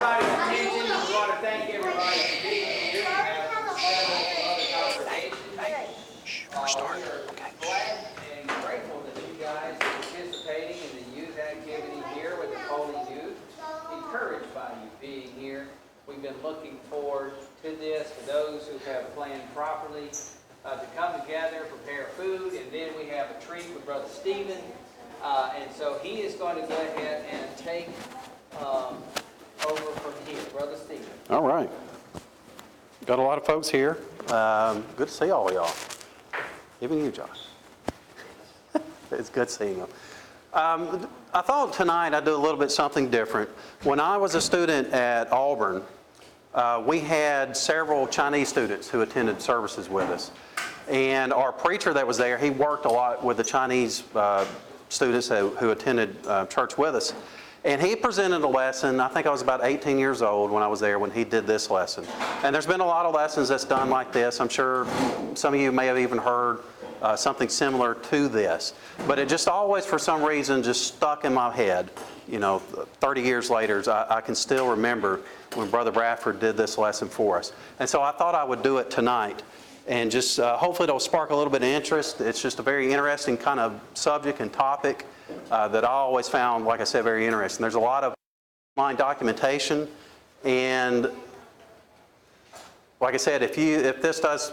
Attention, we want to thank everybody for being here. We have several other congregations. We're starting. We are glad and grateful that you guys are participating in the youth activity here with the Holy Youth. Encouraged by you being here. We've been looking forward to this for those who have planned properly to come together, prepare food, and then we have a treat with Brother Stephen. And so he is going to go ahead and take over from here. Brother Stephen. All right. Got a lot of folks here. Good to see all of y'all. Even you, Josh. It's good seeing you. I thought tonight I'd do a little bit something different. When I was a student at Auburn, we had several Chinese students who attended services with us. And our preacher that was there, he worked a lot with the Chinese students who attended church with us. And he presented a lesson. I think I was about 18 years old when I was there when he did this lesson. And there's been a lot of lessons that's done like this. I'm sure some of you may have even heard something similar to this. But it just always, for some reason, just stuck in my head. You know, 30 years later, I can still remember when Brother Bradford did this lesson for us. And so I thought I would do it tonight. And just hopefully it'll spark a little bit of interest. It's just a very interesting kind of subject and topic that I always found, like I said, very interesting. There's a lot of online documentation, and like I said, if this does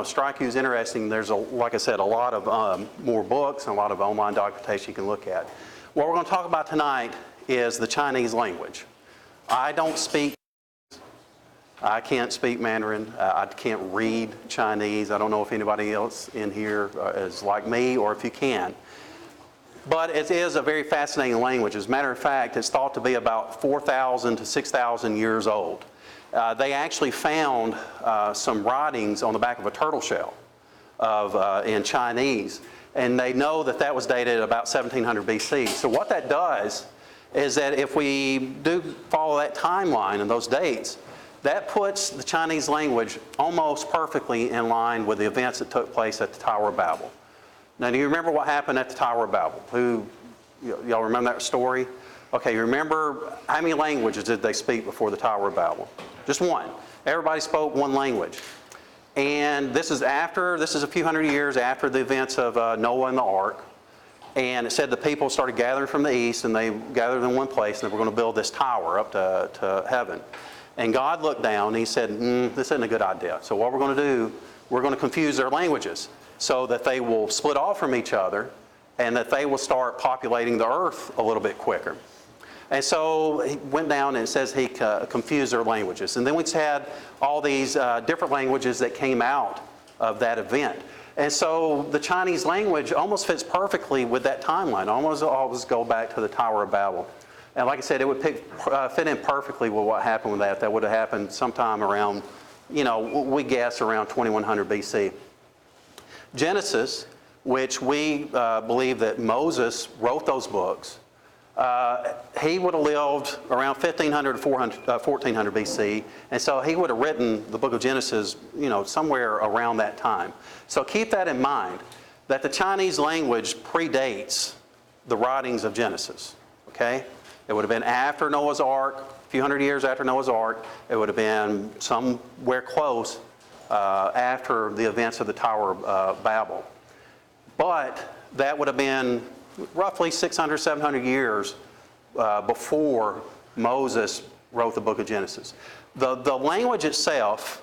strike you as interesting, there's like I said, a lot of more books and a lot of online documentation you can look at. What we're going to talk about tonight is the Chinese language. I can't speak Mandarin. I can't read Chinese. I don't know if anybody else in here is like me, or if you can. But it is a very fascinating language. As a matter of fact, it's thought to be about 4,000 to 6,000 years old. They actually found some writings on the back of a turtle shell in Chinese, and they know that was dated about 1700 BC. So what that does is that if we do follow that timeline and those dates, that puts the Chinese language almost perfectly in line with the events that took place at the Tower of Babel. Now, do you remember what happened at the Tower of Babel? Y'all remember that story? Okay, you remember how many languages did they speak before the Tower of Babel? Just one. Everybody spoke one language. And this is a few hundred years after the events of Noah and the ark. And it said the people started gathering from the east, and they gathered in one place, and they were going to build this tower up to heaven. And God looked down and he said, this isn't a good idea. So what we're going to do, we're going to confuse their languages so that they will split off from each other and that they will start populating the earth a little bit quicker. And so he went down and it says he confused their languages. And then we had all these different languages that came out of that event. And so the Chinese language almost fits perfectly with that timeline. Always go back to the Tower of Babel. And like I said, it would fit in perfectly with what happened with that. That would have happened sometime around, we guess around 2100 BC. Genesis, which we believe that Moses wrote those books, he would have lived around 1500 to 1400 BC. And so he would have written the book of Genesis, somewhere around that time. So keep that in mind, that the Chinese language predates the writings of Genesis, okay? It would have been after Noah's Ark, a few hundred years after Noah's Ark. It would have been somewhere close after the events of the Tower of Babel. But that would have been roughly 600, 700 years before Moses wrote the book of Genesis. The language itself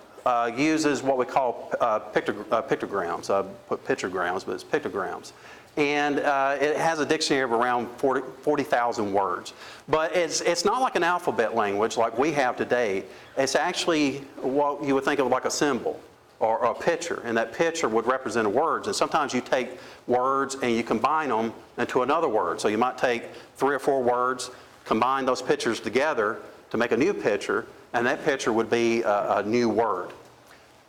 uses what we call pictograms. I put pictograms, but it's pictograms. And it has a dictionary of around 40,000 words. But it's not like an alphabet language like we have today. It's actually what you would think of like a symbol or a picture. And that picture would represent words. And sometimes you take words and you combine them into another word. So you might take 3 or 4 words, combine those pictures together to make a new picture, and that picture would be a new word.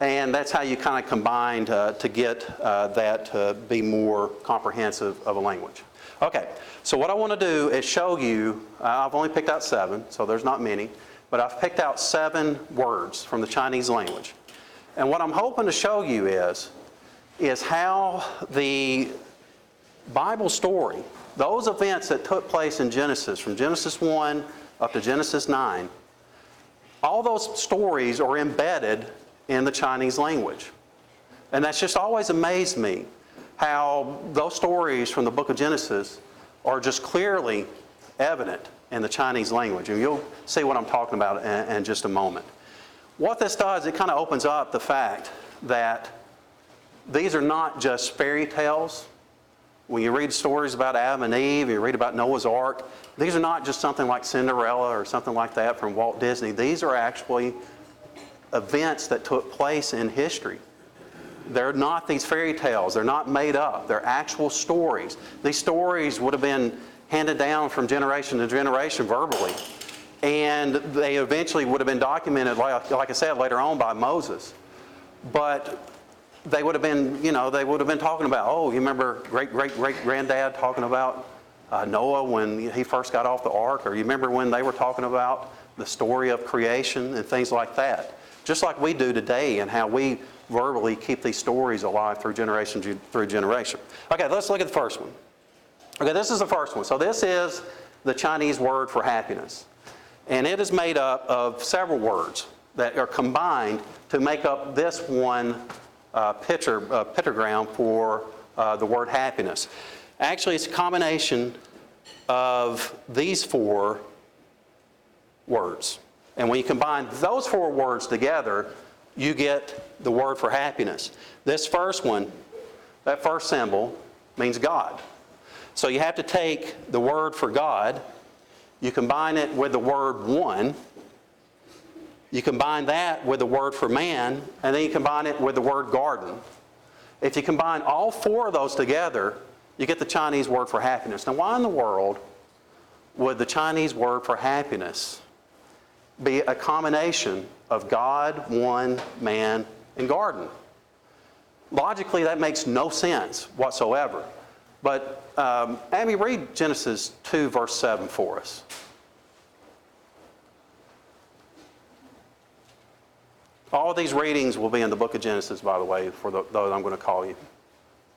And that's how you kind of combine to get that to be more comprehensive of a language. Okay, so what I want to do is show you, I've only picked out 7, so there's not many, but I've picked out 7 words from the Chinese language. And what I'm hoping to show you is how the Bible story, those events that took place in Genesis, from Genesis 1 up to Genesis 9, All those stories are embedded in the Chinese language. And that's just always amazed me, how those stories from the book of Genesis are just clearly evident in the Chinese language. And you'll see what I'm talking about in just a moment. What this does, it kind of opens up the fact that these are not just fairy tales. When you read stories about Adam and Eve, you read about Noah's Ark, these are not just something like Cinderella or something like that from Walt Disney. These are actually events that took place in history. They're not these fairy tales. They're not made up. They're actual stories. These stories would have been handed down from generation to generation verbally. And they eventually would have been documented, like I said, later on by Moses. But they would have been, they would have been talking about, oh, you remember great-great-great-granddad talking about Noah when he first got off the ark? Or you remember when they were talking about the story of creation and things like that? Just like we do today and how we verbally keep these stories alive through generation through generation. Okay, let's look at the first one. Okay, this is the first one. So this is the Chinese word for happiness. And it is made up of several words that are combined to make up this one pictogram for the word happiness. Actually, it's a combination of these 4 words. And when you combine those 4 words together, you get the word for happiness. This first one, that first symbol, means God. So you have to take the word for God, you combine it with the word one, you combine that with the word for man, and then you combine it with the word garden. If you combine all 4 of those together, you get the Chinese word for happiness. Now, why in the world would the Chinese word for happiness be a combination of God, one, man, and garden? Logically, that makes no sense whatsoever. But Abby, read Genesis 2, verse 7 for us. All of these readings will be in the book of Genesis, by the way, for those I'm going to call you.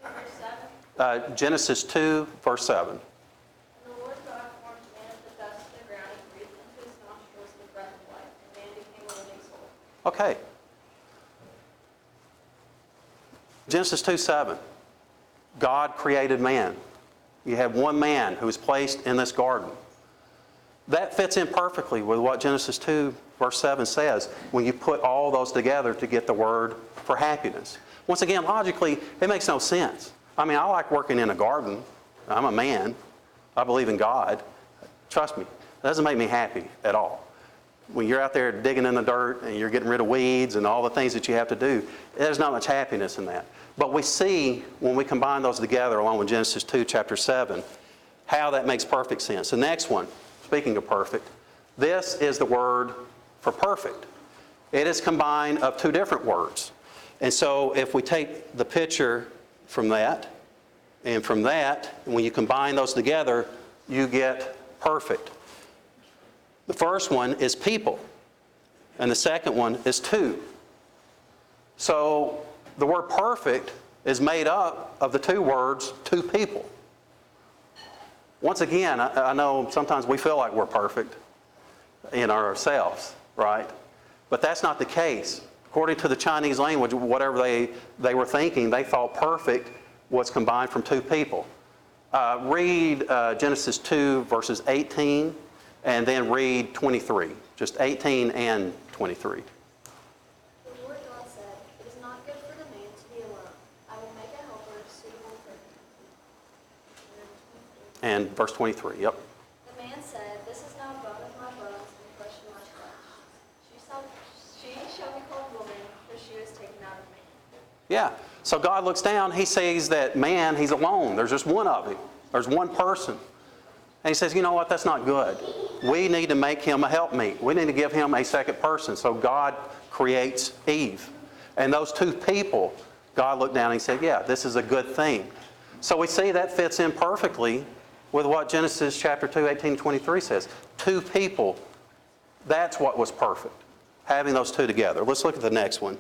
Verse 7. Genesis 2, verse 7. And the Lord God formed man of the dust of the ground and breathed into his nostrils the breath of life, and man became a living soul. Okay. Genesis 2, 7. God created man. You have one man who is placed in this garden. That fits in perfectly with what Genesis 2, verse 7 says when you put all those together to get the word for happiness. Once again, logically, it makes no sense. I mean, I like working in a garden. I'm a man. I believe in God. Trust me, that doesn't make me happy at all. When you're out there digging in the dirt and you're getting rid of weeds and all the things that you have to do, there's not much happiness in that. But we see, when we combine those together along with Genesis 2, chapter 7, how that makes perfect sense. The next one, speaking of perfect, this is the word for perfect. It is combined of 2 different words. And so if we take the picture from that, and from that, and when you combine those together, you get perfect. The first one is people, and the second one is 2. So the word perfect is made up of the 2 words, 2 people. Once again, I know sometimes we feel like we're perfect in ourselves, right? But that's not the case. According to the Chinese language, whatever they were thinking, they thought perfect was combined from 2 people. Read Genesis 2, verses 18, and then read 23. Just 18 and 23. The Lord God said, "It is not good for the man to be alone. I will make a helper suitable for him." And verse 23, yep. The man said, "This is now bone of my bones and flesh of my flesh. She shall be called woman, for she was taken out of man." Yeah. So God looks down, he sees that man, he's alone. There's just one of him. There's one person. And he says, you know what, that's not good. We need to make him a helpmeet. We need to give him a second person. So God creates Eve. And those 2 people, God looked down and he said, yeah, this is a good thing. So we see that fits in perfectly with what Genesis chapter 2, 18 and 23 says. 2 people, that's what was perfect. Having those 2 together. Let's look at the next one.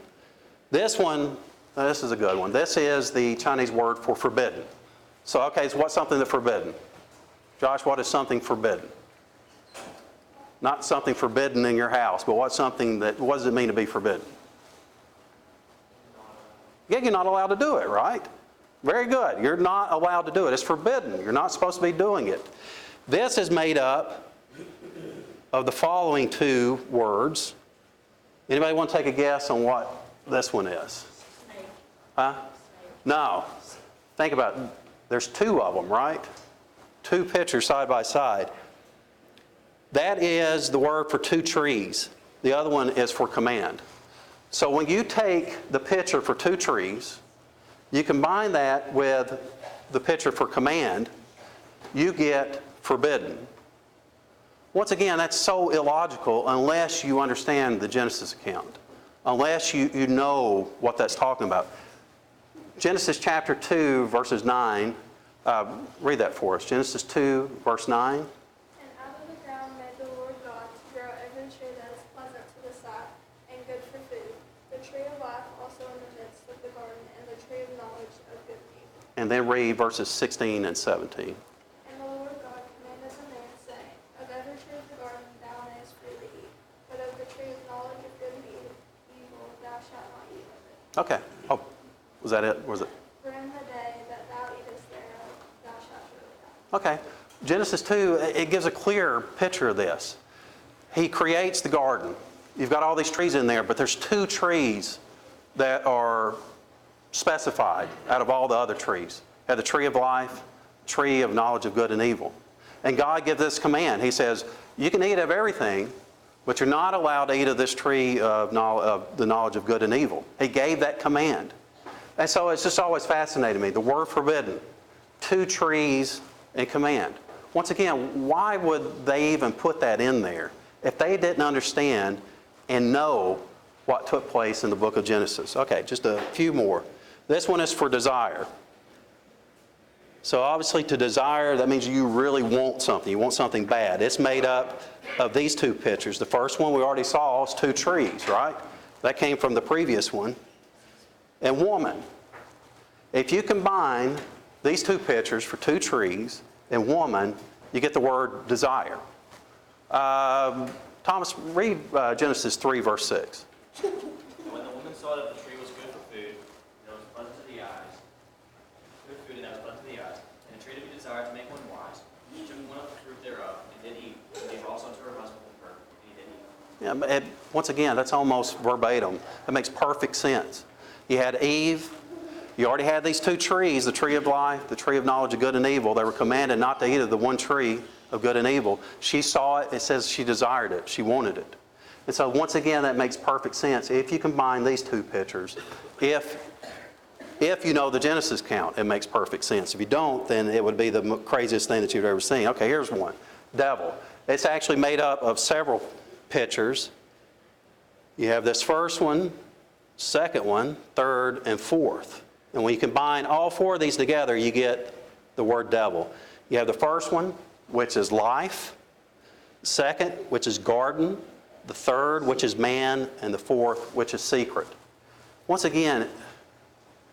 This one, this is a good one. This is the Chinese word for forbidden. So, okay, so what's something that's forbidden? Josh, what is something forbidden? Not something forbidden in your house, but what does it mean to be forbidden? Yeah, you're not allowed to do it, right? Very good. You're not allowed to do it. It's forbidden. You're not supposed to be doing it. This is made up of the following two words. Anybody want to take a guess on what this one is? Snake. Huh? No. Think about it. There's two of them, right? Two pictures side by side. That is the word for two trees. The other one is for command. So when you take the picture for two trees, you combine that with the picture for command, you get forbidden. Once again, that's so illogical unless you understand the Genesis account, unless you know what that's talking about. Genesis chapter 2, verses 9. Read that for us. Genesis 2, verse 9. And out of the ground made the Lord God to grow every tree that is pleasant to the sight and good for food, the tree of life also in the midst of the garden, and the tree of knowledge of good and evil. And then read verses 16 and 17. And the Lord God commanded the man, saying, Of every tree of the garden thou mayest freely eat, but of the tree of knowledge of good and evil thou shalt not eat of it. Okay. Oh, was that it? Was it? For in the day that thou eatest thereof thou shalt surely die. Okay. Genesis 2, it gives a clear picture of this. He creates the garden. You've got all these trees in there, but there's two trees that are specified out of all the other trees. You have the tree of life, tree of knowledge of good and evil. And God gives this command. He says, you can eat of everything, but you're not allowed to eat of this tree of the knowledge of good and evil. He gave that command. And so it's just always fascinated me. The word forbidden, two trees and command. Once again, why would they even put that in there if they didn't understand and know what took place in the book of Genesis? Okay, just a few more. This one is for desire. So obviously to desire, that means you really want something. You want something bad. It's made up of these two pictures. The first one we already saw is two trees, right? That came from the previous one. And woman. If you combine these two pictures for two trees and woman, you get the word desire. Thomas, read Genesis 3, verse 6. And when the woman saw that the tree was good for food, and it was pleasant to the eyes, good food and that was pleasant to the eyes, and a tree to be desired to make one wise, she took one of the fruit thereof, and did eat, and gave also to her husband with her, and he did eat. Yeah, but once again, that's almost verbatim. That makes perfect sense. You had Eve. You already had these two trees, the tree of life, the tree of knowledge of good and evil. They were commanded not to eat of the one tree of good and evil. She saw it. It says she desired it. She wanted it. And so once again, that makes perfect sense. If you combine these two pictures, if you know the Genesis count, it makes perfect sense. If you don't, then it would be the craziest thing that you've ever seen. Okay, here's one. Devil. It's actually made up of several pictures. You have this first one, second one, third, and fourth. And when you combine all four of these together, you get the word devil. You have the first one, which is life. Second, which is garden. The third, which is man. And the fourth, which is secret. Once again,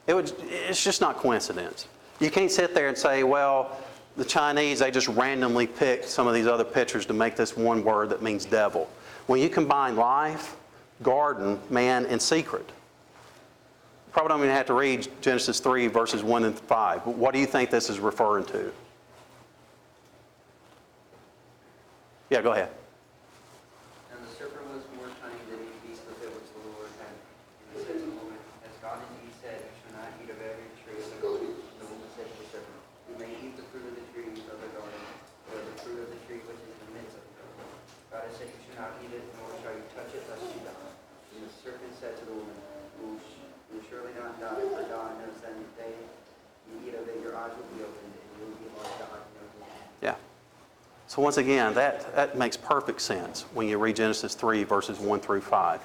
it's just not coincidence. You can't sit there and say, well, the Chinese, they just randomly picked some of these other pictures to make this one word that means devil. When you combine life, garden, man, and secret, probably don't even have to read Genesis 3, verses 1 and 5. But what do you think this is referring to? Yeah, go ahead. And the serpent was more cunning than any beast of it which the Lord had. And he said to the woman, As God indeed said, you shall not eat of every tree of the garden. And the woman said to the serpent, You may eat the fruit of the trees of the garden, or the fruit of the tree which is in the midst of the garden. God has said, You shall not eat it, nor shall you touch it, lest you die. And the serpent said to the woman, You will surely not die, for God knows that in the day you eat of it, your eyes will be opened, and you will be like God, knowing good. Yeah. So once again, that makes perfect sense when you read Genesis 3, verses 1 through 5.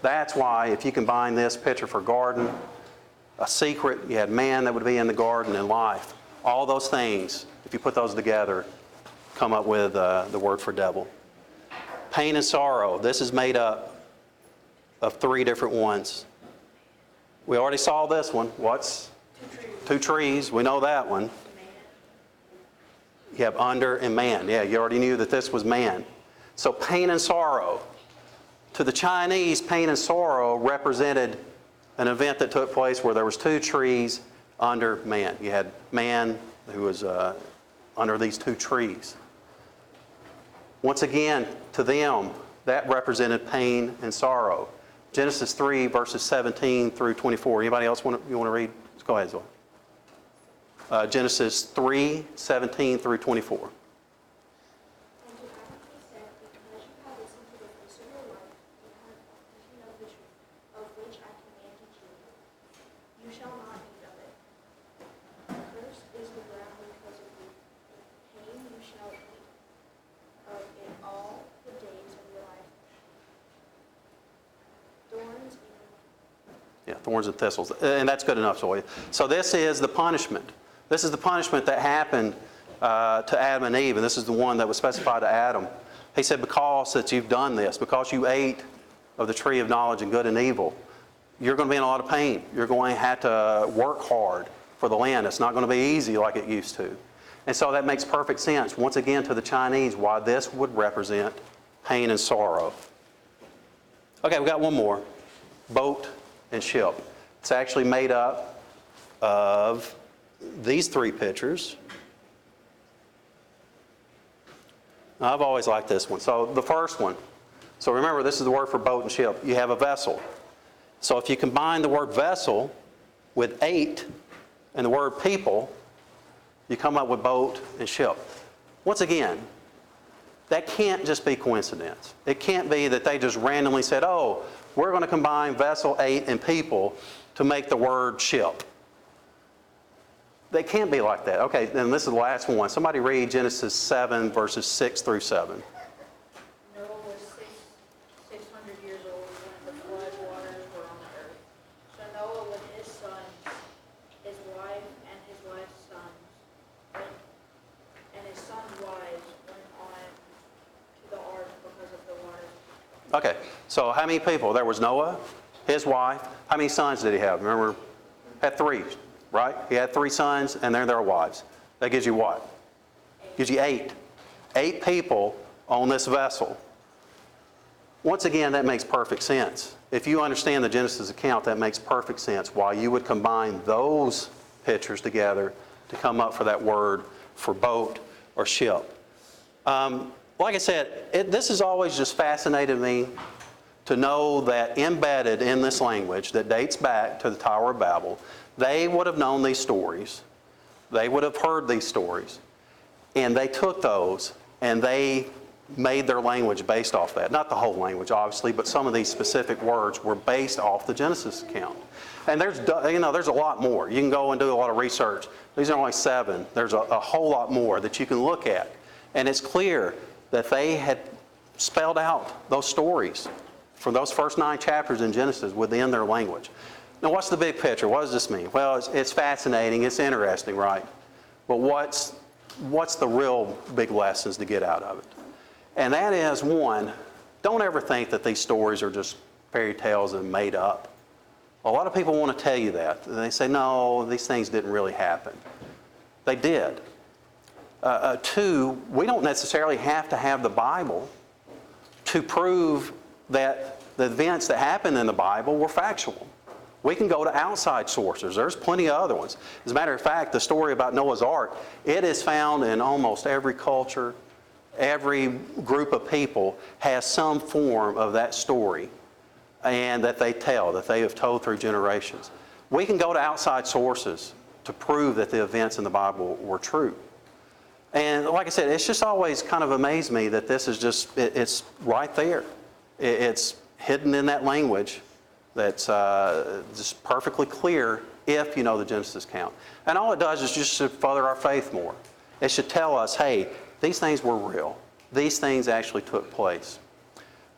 That's why if you combine this picture for garden, a secret, you had man that would be in the garden, and life. All those things, if you put those together, come up with the word for devil. Pain and sorrow. This is made up of three different ones. We already saw this one. What's? Two trees. We know that one. You have under and man. Yeah, you already knew that this was man. So pain and sorrow. To the Chinese, pain and sorrow represented an event that took place where there was two trees under man. You had man who was under these two trees. Once again, to them, that represented pain and sorrow. Genesis 3, verses 17 through 24. Anybody else want to read? Go ahead, Zoe. Genesis 3, 17 through 24. And to Adam he said, because you have listened to the voice of your wife, and have eaten of the tree, of which I commanded you, you shall not eat of it. Cursed is the ground because of you. In pain you shall eat of it all the days of your life. Thorns and Thorns and thistles. And that's good enough, Zoe. So this is the punishment. This is the punishment that happened to Adam and Eve, and this is the one that was specified to Adam. He said, because that you've done this, because you ate of the tree of knowledge and good and evil, you're going to be in a lot of pain. You're going to have to work hard for the land. It's not going to be easy like it used to. And so that makes perfect sense, once again, to the Chinese, why this would represent pain and sorrow. Okay, we got one more. Boat and ship. It's actually made up of these three pictures. I've always liked this one. So the first one. So remember, this is the word for boat and ship. You have a vessel. So if you combine the word vessel with 8 and the word people, you come up with boat and ship. Once again, that can't just be coincidence. It can't be that they just randomly said, oh, we're going to combine vessel, 8, and people to make the word ship. They can't be like that. Okay, then this is the last one. Somebody read Genesis 7, verses 6 through 7. Noah was 600 years old when the flood waters were on the earth. So Noah with his sons, his wife, and his wife's sons, and his sons' wives went on to the ark because of the waters. Okay, so how many people? There was Noah, his wife. How many sons did he have? Remember, had 3, right? He had 3 sons, and they're their wives. That gives you what? Gives you 8. 8 people on this vessel. Once again, that makes perfect sense. If you understand the Genesis account, that makes perfect sense why you would combine those pictures together to come up for that word for boat or ship. Like I said, this has always just fascinated me to know that embedded in this language that dates back to the Tower of Babel, they would have known these stories. They would have heard these stories. And they took those and they made their language based off that. Not the whole language, obviously, but some of these specific words were based off the Genesis account. And there's a lot more. You can go and do a lot of research. These are only 7. There's a whole lot more that you can look at. And it's clear that they had spelled out those stories for those first 9 chapters in Genesis within their language. Now, what's the big picture? What does this mean? Well, it's fascinating. It's interesting, right? But what's the real big lessons to get out of it? And that is, one, don't ever think that these stories are just fairy tales and made up. A lot of people want to tell you that. They say, no, these things didn't really happen. They did. 2, we don't necessarily have to have the Bible to prove that the events that happened in the Bible were factual. We can go to outside sources. There's plenty of other ones. As a matter of fact, the story about Noah's Ark, it is found in almost every culture. Every group of people has some form of that story and that they tell, that they have told through generations. We can go to outside sources to prove that the events in the Bible were true. And like I said, it's just always kind of amazed me that this is just, it's right there. It's hidden in that language that's just perfectly clear if you know the Genesis account. And all it does is just to further our faith more. It should tell us, hey, these things were real. These things actually took place.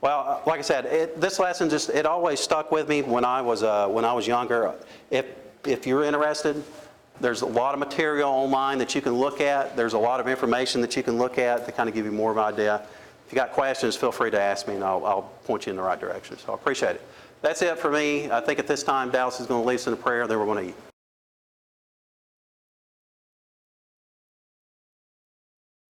Well, like I said, this lesson just, it always stuck with me when I was younger. If you're interested, there's a lot of material online that you can look at. There's a lot of information that you can look at to kind of give you more of an idea. If you got questions, feel free to ask me and I'll point you in the right direction. So I appreciate it. That's it for me. I think at this time, Dallas is going to lead us in a prayer, then we're going to eat.